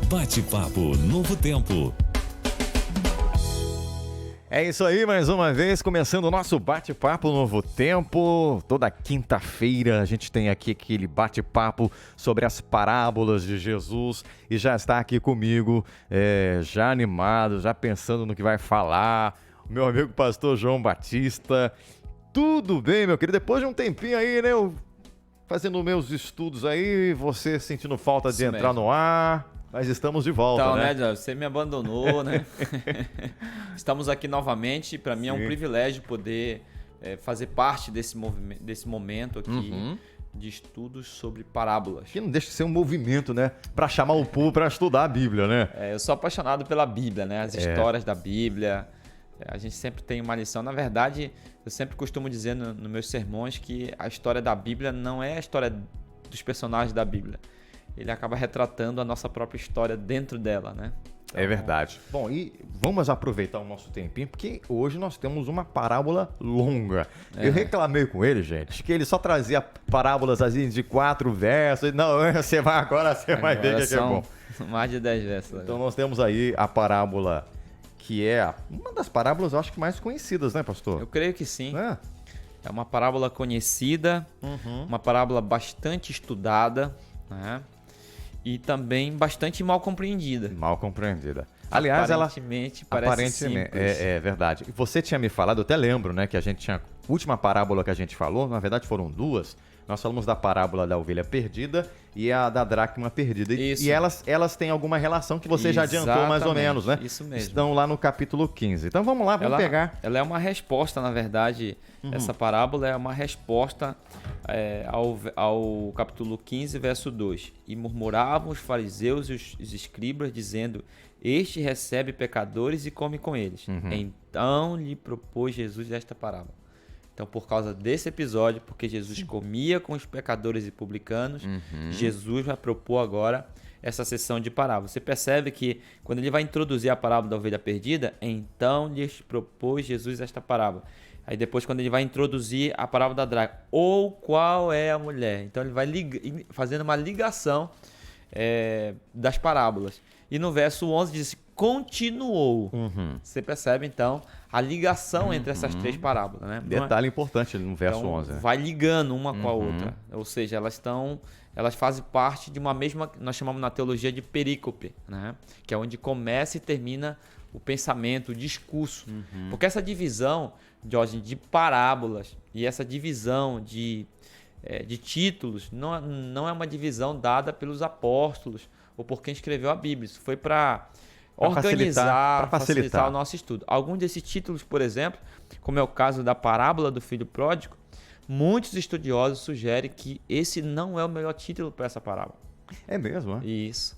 Bate-papo Novo Tempo. É isso aí, mais uma vez, começando o nosso Bate-Papo Novo Tempo. Toda quinta-feira a gente tem aqui aquele bate-papo sobre as parábolas de Jesus e já está aqui comigo, já animado, já pensando no que vai falar, o meu amigo pastor João Batista. Tudo bem, meu querido? Depois de um tempinho aí, né, eu fazendo meus estudos aí, você sentindo falta de entrar no ar... Mas estamos de volta, então, né? Você me abandonou, né? Estamos aqui novamente. Para mim é um privilégio poder fazer parte desse momento aqui de estudos sobre parábolas. Que não deixa de ser um movimento, né? Para chamar o povo para estudar a Bíblia, né? Eu sou apaixonado pela Bíblia, né? As histórias da Bíblia. A gente sempre tem uma lição. Na verdade, eu sempre costumo dizer nos meus sermões que a história da Bíblia não é a história dos personagens da Bíblia. Ele acaba retratando a nossa própria história dentro dela, né? Então... É verdade. Bom, e vamos aproveitar o nosso tempinho, porque hoje nós temos uma parábola longa. Eu reclamei com ele, gente, que ele só trazia parábolas assim de 4 versos. Não, você vai ver que é bom. Mais de 10 versos. Então nós temos aí a parábola que é uma das parábolas, eu acho que mais conhecidas, né, pastor? Eu creio que sim. É uma parábola conhecida, uma parábola bastante estudada, né? E também bastante mal compreendida. Mal compreendida. Aliás, aparentemente parece simples. É verdade. Você tinha me falado, eu até lembro, né, que a gente tinha... A última parábola que a gente falou, na verdade foram duas. Nós falamos da parábola da ovelha perdida e a da dracma perdida. Isso. E elas têm alguma relação que você já adiantou mais ou menos, né? Isso mesmo. Estão lá no capítulo 15. Então vamos lá, vamos pegar. Ela é uma resposta, na verdade, essa parábola é uma resposta ao capítulo 15, verso 2. E murmuravam os fariseus e os escribas, dizendo: este recebe pecadores e come com eles. Então lhe propôs Jesus esta parábola. Então, por causa desse episódio, porque Jesus comia com os pecadores e publicanos, Jesus vai propor agora essa sessão de parábolas. Você percebe que quando ele vai introduzir a parábola da ovelha perdida, então lhes propôs Jesus esta parábola. Aí depois, quando ele vai introduzir a parábola da dracma, ou qual é a mulher? Então ele vai fazendo uma ligação das parábolas. E no verso 11 diz: continuou. Você percebe, então, a ligação entre essas três parábolas, né? Detalhe importante no verso então, 11. Né? Vai ligando uma com a outra. Ou seja, elas fazem parte de uma mesma, nós chamamos na teologia de perícope, né? Que é onde começa e termina o pensamento, o discurso. Porque essa divisão, Jorge, de parábolas e essa divisão de títulos não é uma divisão dada pelos apóstolos ou por quem escreveu a Bíblia. Isso foi para facilitar o nosso estudo. Alguns desses títulos, por exemplo, como é o caso da parábola do filho pródigo, muitos estudiosos sugerem que esse não é o melhor título para essa parábola. É mesmo, é? Isso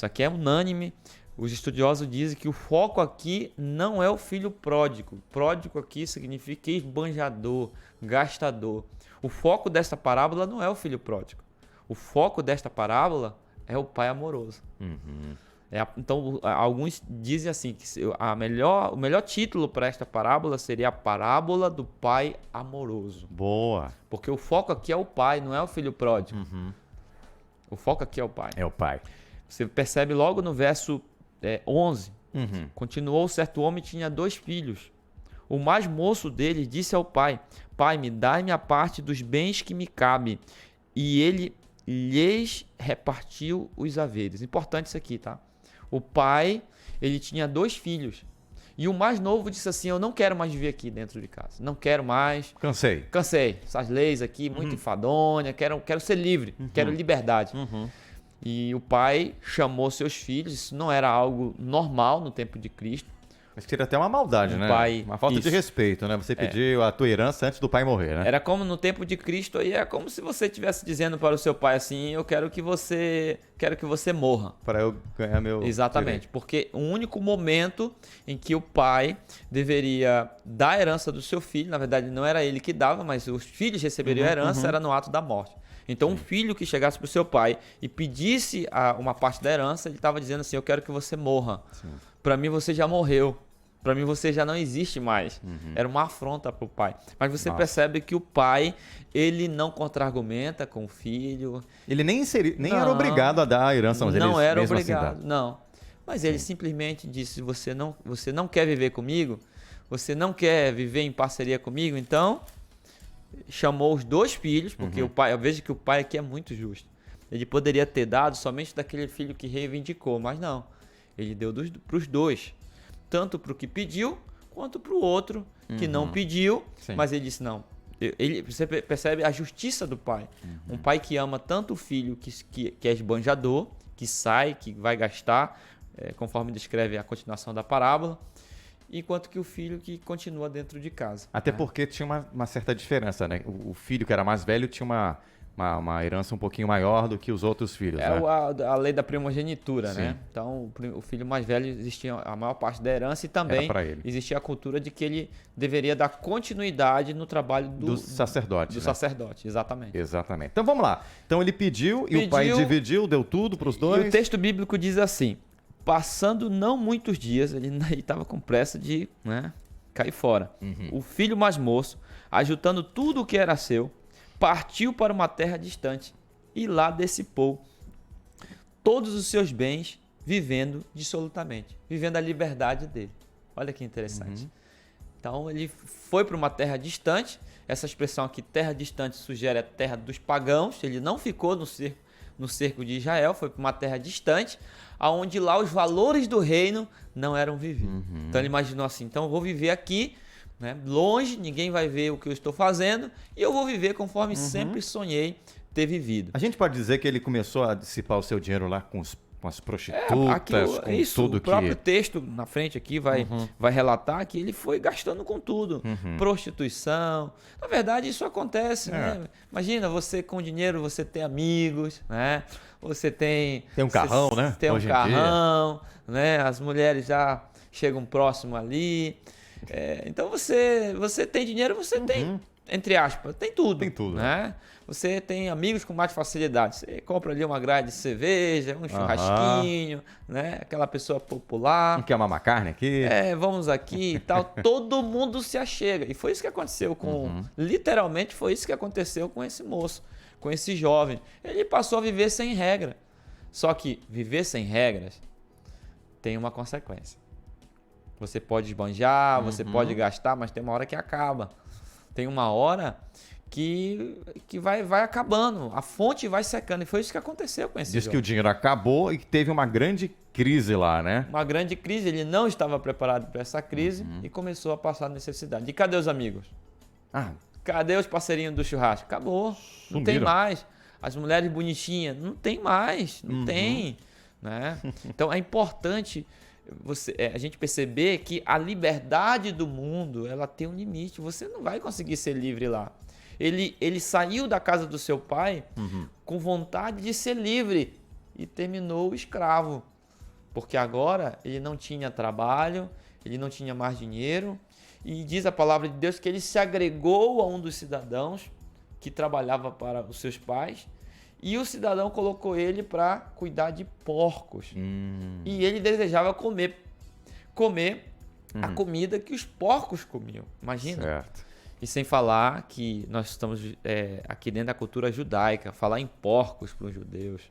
aqui é unânime. Os estudiosos dizem que o foco aqui não é o filho pródigo. Pródigo aqui significa esbanjador, gastador. O foco desta parábola não é o filho pródigo. O foco desta parábola é o pai amoroso. Então, alguns dizem assim que o melhor título para esta parábola seria a parábola do pai amoroso. Boa. Porque o foco aqui é o pai, não é o filho pródigo. O foco aqui é o pai. É o pai. Você percebe logo no verso 11. Continuou: certo homem tinha 2 filhos. O mais moço deles disse ao pai: pai, me dai-me a parte dos bens que me cabe. E ele lhes repartiu os haveres. Importante isso aqui, tá? O pai, ele tinha 2 filhos. E o mais novo disse assim: eu não quero mais viver aqui dentro de casa. Não quero mais. Cansei. Essas leis aqui, muito enfadonha. Quero ser livre. Quero liberdade. E o pai chamou seus filhos. Isso não era algo normal no tempo de Cristo. Mas seria até uma maldade, né? Uma falta de respeito, né? Você pediu a tua herança antes do pai morrer, né? Era como no tempo de Cristo, aí é como se você estivesse dizendo para o seu pai assim: eu quero que você morra. Para eu ganhar meu Exatamente, direito. porque o único momento em que o pai deveria dar a herança do seu filho, na verdade não era ele que dava, mas os filhos receberiam a herança, era no ato da morte. Então, um filho que chegasse para o seu pai e pedisse uma parte da herança, ele estava dizendo assim: eu quero que você morra. Para mim, você já morreu. Para mim você já não existe mais. Era uma afronta para o pai. Mas você Nossa. percebe que o pai, ele não contra-argumenta com o filho. Ele nem era Não. obrigado a dar a herança, mas Não ele era mesmo assim obrigado, dá. não. Mas ele simplesmente disse, você não quer viver comigo? Você não quer viver em parceria comigo? Então, chamou os 2 filhos, porque o pai, eu vejo que o pai aqui é muito justo. Ele poderia ter dado somente daquele filho que reivindicou, mas não. Ele deu para os 2. Tanto para o que pediu, quanto para o outro que não pediu. Sim. Mas ele disse, não. Você percebe a justiça do pai. Um pai que ama tanto o filho que é esbanjador, que sai, que vai gastar, conforme descreve a continuação da parábola, enquanto que o filho que continua dentro de casa. Até porque tinha uma certa diferença, né? O filho que era mais velho tinha uma herança um pouquinho maior do que os outros filhos, É né? a lei da primogenitura, Sim. né? Então, o filho mais velho existia a maior parte da herança e Era também pra ele. existia a cultura de que ele deveria dar continuidade no trabalho Dos sacerdotes, do né? sacerdote, exatamente. Exatamente. Então vamos lá. Então ele pediu e o pai Pediu, dividiu, deu tudo para os E dois. o texto bíblico diz assim: passando não muitos dias, ele estava com pressa de, né, cair fora. O filho mais moço, ajuntando tudo o que era seu, partiu para uma terra distante e lá dissipou todos os seus bens, vivendo dissolutamente, vivendo a liberdade dele. Olha que interessante. Então ele foi para uma terra distante. Essa expressão aqui, terra distante, sugere a terra dos pagãos. Ele não ficou no cerco de Israel, foi para uma terra distante, onde lá os valores do reino não eram vividos. Então ele imaginou assim, então eu vou viver aqui, né, longe, ninguém vai ver o que eu estou fazendo, e eu vou viver conforme sempre sonhei ter vivido. A gente pode dizer que ele começou a dissipar o seu dinheiro lá com as prostitutas, com Isso, tudo o próprio texto na frente aqui vai relatar que ele foi gastando com tudo. Prostituição. Na verdade, isso acontece, né? Imagina, você com dinheiro, você tem amigos, né? Você tem... Tem um carrão, né? Tem um Hoje em dia. carrão, né? As mulheres já chegam próximo ali. Então, você tem dinheiro, você tem, entre aspas, tem tudo. Tem tudo, né? Você tem amigos com mais facilidade. Você compra ali uma grade de cerveja, um churrasquinho, né? Aquela pessoa popular. Não quer mamar carne aqui? Vamos aqui e tal. Todo mundo se achega. E foi isso que aconteceu com... Literalmente foi isso que aconteceu com esse moço, com esse jovem. Ele passou a viver sem regra. Só que viver sem regras tem uma consequência. Você pode esbanjar, você pode gastar, mas tem uma hora que acaba. Tem uma hora que vai acabando, a fonte vai secando. E foi isso que aconteceu com esse Diz jovem. que o dinheiro acabou e que teve uma grande crise lá, né? Uma grande crise, ele não estava preparado para essa crise e começou a passar necessidade. E cadê os amigos? Ah, Cadê os parceirinhos do churrasco? Acabou, não tem Sumiram. mais. As mulheres bonitinhas, não tem mais, não tem. Né? Então é importante a gente perceber que a liberdade do mundo, ela tem um limite. Você não vai conseguir ser livre lá. Ele saiu da casa do seu pai com vontade de ser livre e terminou escravo. Porque agora ele não tinha trabalho, ele não tinha mais dinheiro. E diz a palavra de Deus que ele se agregou a um dos cidadãos que trabalhava para os seus pais. E o cidadão colocou ele para cuidar de porcos. E ele desejava comer a comida que os porcos comiam. Imagina. certo. E sem falar que nós estamos aqui dentro da cultura judaica, falar em porcos para os judeus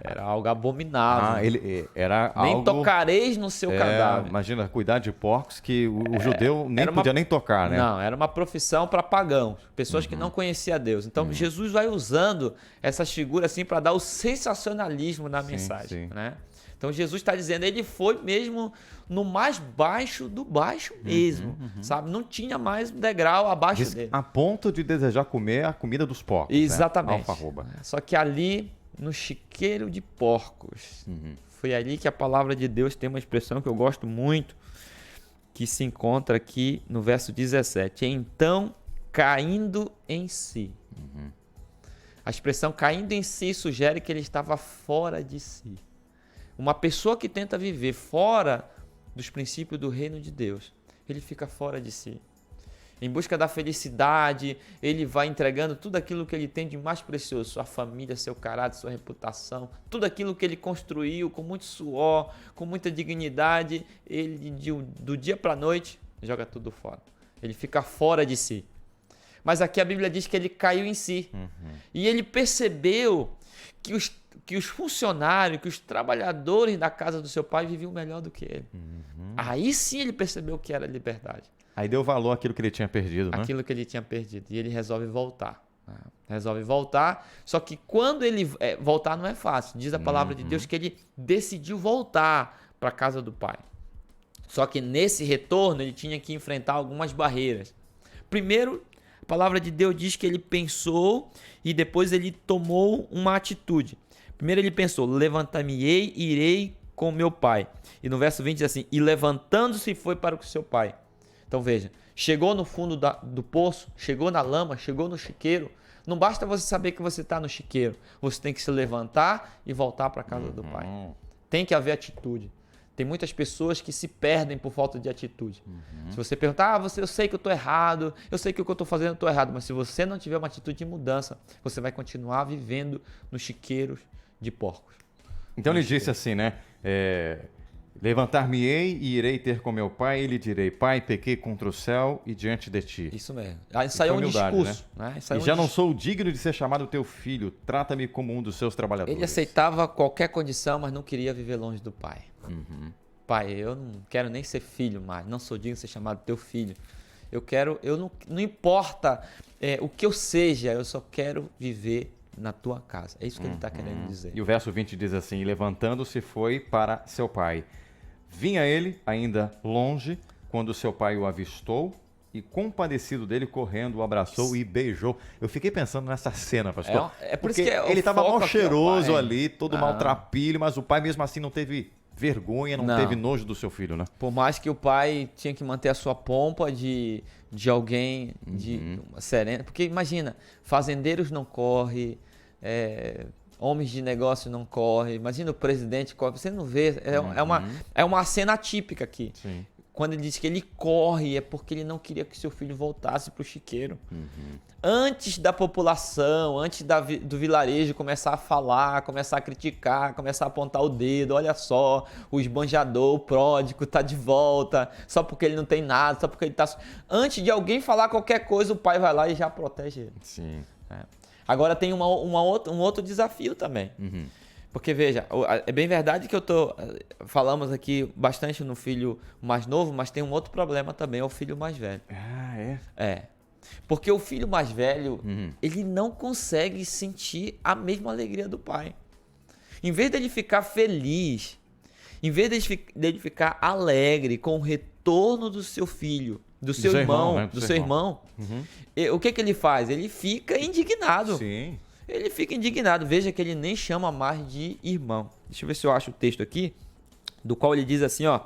era algo abominável. Ele era Nem algo... tocareis no seu cadáver. Imagina, cuidar de porcos que o judeu nem era podia nem tocar, né? Não, era uma profissão para pagãos, pessoas que não conheciam a Deus. Então Jesus vai usando essas figuras assim para dar o sensacionalismo na mensagem, sim. né? Então Jesus está dizendo, ele foi mesmo no mais baixo do baixo mesmo, sabe? Não tinha mais um degrau abaixo dele. A ponto de desejar comer a comida dos porcos. Exatamente. Né? Alfarroba. Só que ali, no chiqueiro de porcos, foi ali que a palavra de Deus tem uma expressão que eu gosto muito, que se encontra aqui no verso 17. Então, caindo em si. A expressão caindo em si sugere que ele estava fora de si. Uma pessoa que tenta viver fora dos princípios do reino de Deus, ele fica fora de si. em busca da felicidade, ele vai entregando tudo aquilo que ele tem de mais precioso, sua família, seu caráter, sua reputação, tudo aquilo que ele construiu com muito suor, com muita dignidade, ele do dia para a noite joga tudo fora. Ele fica fora de si. Mas aqui a Bíblia diz que ele caiu em si. E ele percebeu que os funcionários, que os trabalhadores da casa do seu pai viviam melhor do que ele. Aí sim ele percebeu que era liberdade. Aí deu valor àquilo que ele tinha perdido, né? Aquilo que ele tinha perdido. E ele resolve voltar. Resolve voltar. Só que quando ele voltar não é fácil. Diz a palavra de Deus que ele decidiu voltar para a casa do pai. Só que nesse retorno ele tinha que enfrentar algumas barreiras. Primeiro, a palavra de Deus diz que ele pensou e depois ele tomou uma atitude. Primeiro ele pensou, levantar-me-ei e irei com meu pai. E no verso 20 diz assim, e levantando-se foi para o seu pai. Então veja, chegou no fundo do poço, chegou na lama, chegou no chiqueiro. Não basta você saber que você está no chiqueiro. Você tem que se levantar e voltar para a casa do pai. Tem que haver atitude. Tem muitas pessoas que se perdem por falta de atitude. Se você perguntar, eu sei que eu estou errado, eu sei que o que eu estou fazendo eu estou errado, mas se você não tiver uma atitude de mudança, você vai continuar vivendo nos chiqueiros de porcos. Então ele disse assim, né? Levantar-me-ei e irei ter com meu pai e lhe direi, pai, pequei contra o céu e diante de ti. Isso mesmo. Aí saiu um discurso. Né? E já não sou digno de ser chamado teu filho, trata-me como um dos seus trabalhadores. Ele aceitava qualquer condição, mas não queria viver longe do pai. Pai, eu não quero nem ser filho mais, não sou digno de ser chamado teu filho. Não importa o que eu seja, eu só quero viver na tua casa. É isso que ele está querendo dizer. E o verso 20 diz assim, levantando-se foi para seu pai. Vinha ele, ainda longe, quando seu pai o avistou e, compadecido dele, correndo, o abraçou e beijou. Eu fiquei pensando nessa cena, pastor. Por isso que ele estava mal cheiroso ali, todo maltrapilho, mas o pai mesmo assim não teve vergonha, não teve nojo do seu filho, né? Por mais que o pai tinha que manter a sua pompa de alguém, de sereno. Porque imagina, fazendeiros não correm, homens de negócio não correm, imagina o presidente corre, você não vê, é uma cena atípica aqui. Sim. Quando ele diz que ele corre, é porque ele não queria que seu filho voltasse para o chiqueiro. Antes da população, antes do vilarejo começar a falar, começar a criticar, começar a apontar o dedo, olha só, o esbanjador, o pródigo está de volta, só porque ele não tem nada, só porque ele está... Antes de alguém falar qualquer coisa, o pai vai lá e já protege ele. Sim. Agora tem um outro desafio também. Porque, veja, é bem verdade que falamos aqui bastante no filho mais novo, mas tem um outro problema também, é o filho mais velho. Ah, é? É. Porque o filho mais velho, ele não consegue sentir a mesma alegria do pai. Em vez dele ficar feliz, em vez dele ficar alegre com o retorno do seu filho, do seu irmão, né? do seu irmão, o que ele faz? Ele fica indignado. Sim. Ele fica indignado. Veja que ele nem chama mais de irmão. Deixa eu ver se eu acho o texto aqui, do qual ele diz assim, ó.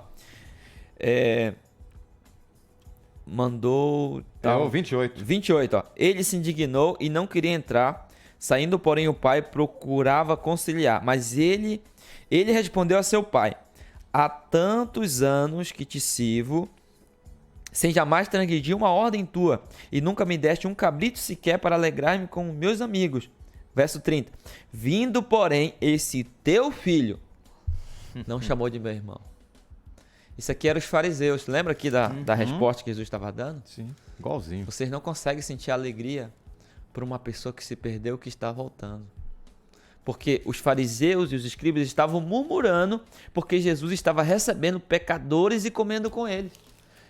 Mandou... o 28. 28, ó. Ele se indignou e não queria entrar. Saindo, porém, o pai procurava conciliar. Mas ele respondeu a seu pai: há tantos anos que te sirvo, sem jamais transgredir uma ordem tua, e nunca me deste um cabrito sequer para alegrar-me com meus amigos. Verso 30. Vindo, porém, esse teu filho, não chamou de meu irmão. Isso aqui era os fariseus. Lembra aqui da resposta que Jesus estava dando? Sim, igualzinho. Vocês não conseguem sentir alegria por uma pessoa que se perdeu que está voltando. Porque os fariseus e os escribas estavam murmurando porque Jesus estava recebendo pecadores e comendo com eles.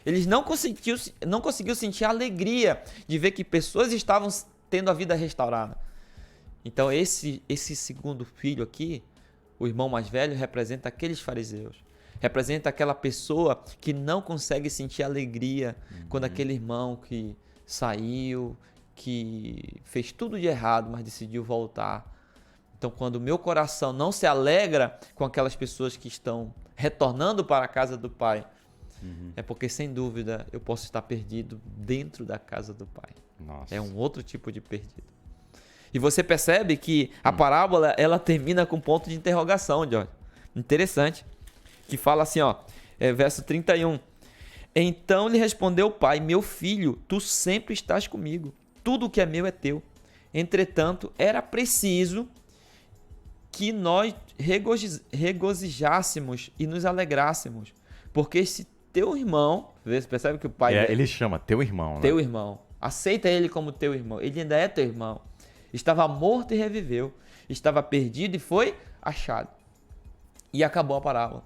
Eles não conseguiam sentir a alegria de ver que pessoas estavam tendo a vida restaurada. Então esse segundo filho aqui, o irmão mais velho, representa aqueles fariseus. Representa aquela pessoa que não consegue sentir alegria quando aquele irmão que saiu, que fez tudo de errado, mas decidiu voltar. Então, quando o meu coração não se alegra com aquelas pessoas que estão retornando para a casa do Pai, é porque, sem dúvida, eu posso estar perdido dentro da casa do Pai. Nossa. É um outro tipo de perdido. E você percebe que a parábola, ela termina com ponto de interrogação, Jorge. Interessante. Que fala assim, ó, verso 31. Então lhe respondeu o pai: meu filho, tu sempre estás comigo. Tudo o que é meu é teu. Entretanto, era preciso que nós regozijássemos e nos alegrássemos, porque esse teu irmão, você percebe que o pai ele chama teu irmão, né? Teu irmão, aceita ele como teu irmão, ele ainda é teu irmão, estava morto e reviveu, estava perdido e foi achado. E acabou a parábola.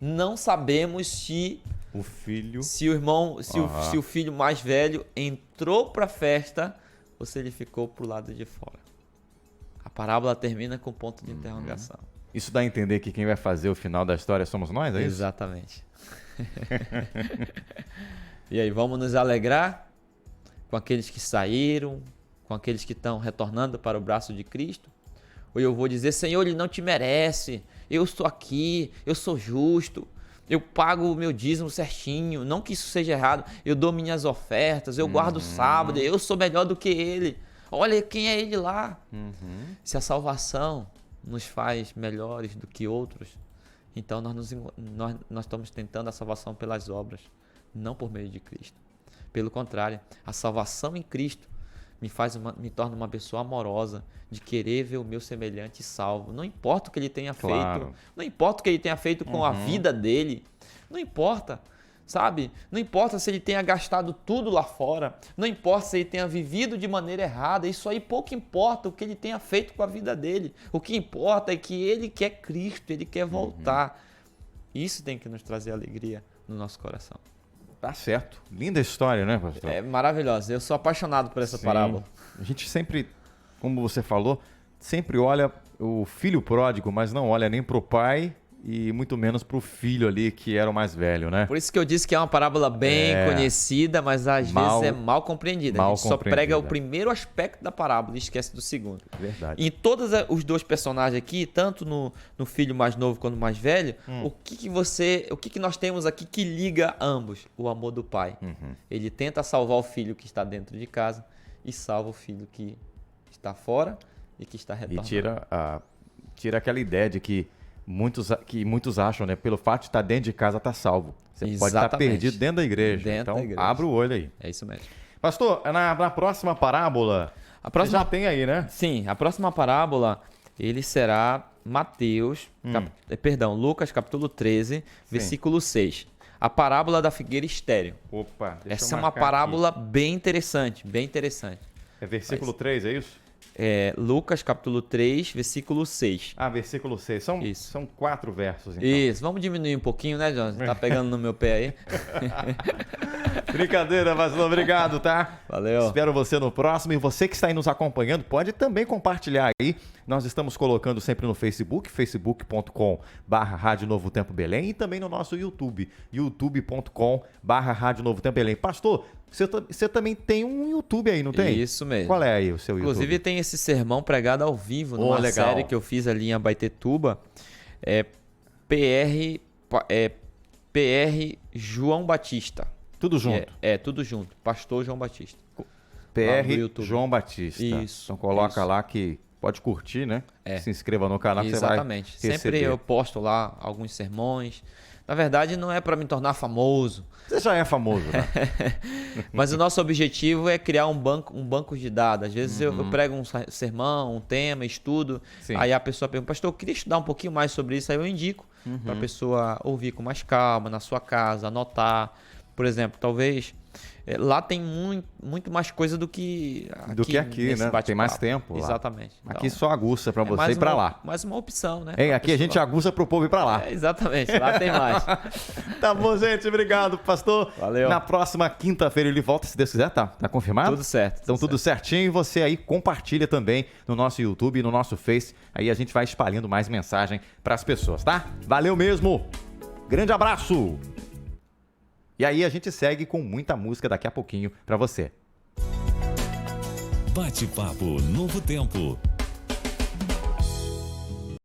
Não sabemos se o filho, se o filho mais velho entrou para a festa ou se ele ficou pro lado de fora. A parábola termina com ponto de interrogação. Isso dá a entender que quem vai fazer o final da história somos nós, é isso? Exatamente. E aí, vamos nos alegrar com aqueles que saíram, com aqueles que estão retornando para o braço de Cristo? Ou eu vou dizer: Senhor, ele não te merece, eu estou aqui, eu sou justo, eu pago o meu dízimo certinho, não que isso seja errado, eu dou minhas ofertas, eu guardo o sábado, eu sou melhor do que ele, olha quem é ele lá. Se a salvação nos faz melhores do que outros, então nós estamos tentando a salvação pelas obras, não por meio de Cristo. Pelo contrário, a salvação em Cristo me torna uma pessoa amorosa, de querer ver o meu semelhante salvo. Não importa o que ele tenha feito, não importa o que ele tenha feito com a vida dele, não importa, sabe? Não importa se ele tenha gastado tudo lá fora, não importa se ele tenha vivido de maneira errada, isso aí pouco importa o que ele tenha feito com a vida dele. O que importa é que ele quer Cristo, ele quer voltar. Isso tem que nos trazer alegria no nosso coração. Tá certo. Linda história, né, pastor? É maravilhosa. Eu sou apaixonado por essa parábola. A gente sempre, como você falou, sempre olha o filho pródigo, mas não olha nem pro pai e muito menos pro filho ali, que era o mais velho, né? Por isso que eu disse que é uma parábola bem conhecida, mas às vezes é mal compreendida. A gente só prega o primeiro aspecto da parábola e esquece do segundo. Verdade. Em todos os dois personagens aqui, tanto no filho mais novo quanto no mais velho, o que nós temos aqui que liga ambos? O amor do pai. Ele tenta salvar o filho que está dentro de casa e salva o filho que está fora e que está retornando. E tira aquela ideia de que muitos acham, né? Pelo fato de estar dentro de casa, tá salvo. Você pode estar perdido dentro da igreja. Então, abre o olho aí. É isso mesmo. Pastor, na próxima parábola, você já tem aí, né? Sim, a próxima parábola, ele será Lucas capítulo 13, versículo 6. A parábola da figueira estéril. Opa, essa é uma parábola bem interessante, bem interessante. É versículo 3, é isso? É Lucas capítulo 3, versículo 6. Ah, versículo 6. São 4 versos, então. Isso, vamos diminuir um pouquinho, né, Jonas? Tá pegando no meu pé aí. Brincadeira, mas obrigado, tá? Valeu. Espero você no próximo. E você que está aí nos acompanhando, pode também compartilhar aí. Nós estamos colocando sempre no Facebook, facebook.com/Rádio Novo Tempo Belém, e também no nosso YouTube, youtube.com/Rádio Novo Tempo Belém. Pastor, você também tem um YouTube aí, não tem? Isso mesmo. Qual é aí o seu YouTube? Inclusive tem esse sermão pregado ao vivo numa série que eu fiz ali em Abaetetuba. PR João Batista. Tudo junto? Tudo junto. Pastor João Batista. PR João Batista. Isso. Então coloca lá que pode curtir, né? Se inscreva no canal que você vai Exatamente. Sempre eu posto lá alguns sermões. Na verdade, não é para me tornar famoso. Você já é famoso, né? Mas o nosso objetivo é criar um banco de dados. Às vezes eu prego um sermão, um tema, estudo. Sim. Aí a pessoa pergunta: pastor, eu queria estudar um pouquinho mais sobre isso. Aí eu indico para a pessoa ouvir com mais calma, na sua casa, anotar. Por exemplo, talvez lá tem muito mais coisa do que aqui, né? Tem mais tempo lá. Exatamente. Então, aqui só aguça para você ir para lá. Mais uma opção, né? Aqui a gente aguça para o povo ir para lá. Exatamente, lá tem mais. Tá bom, gente. Obrigado, pastor. Valeu. Na próxima quinta-feira ele volta, se Deus quiser, tá? Tá confirmado? Tudo certo. Então tudo certinho. E você aí compartilha também no nosso YouTube, no nosso Face. Aí a gente vai espalhando mais mensagem para as pessoas, tá? Valeu mesmo. Grande abraço. E aí a gente segue com muita música daqui a pouquinho para você. Bate-papo Novo Tempo.